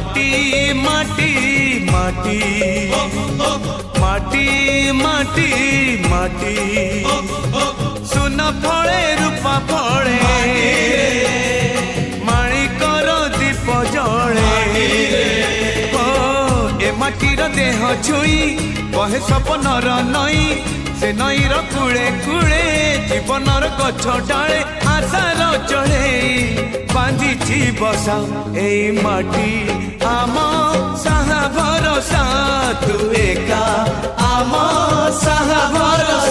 माटी माटी माटी माटी माटी माटी सुन फले रूपा फले माणिकर दीप जले ए माटीर देह छुई कहे सपनर नई से नईर कूले कूले जीवनर गछ डाले आशार चढ़े बांधिची बसा ए माटी आम साहा भरोसा तू एका आम साहा भरोसा।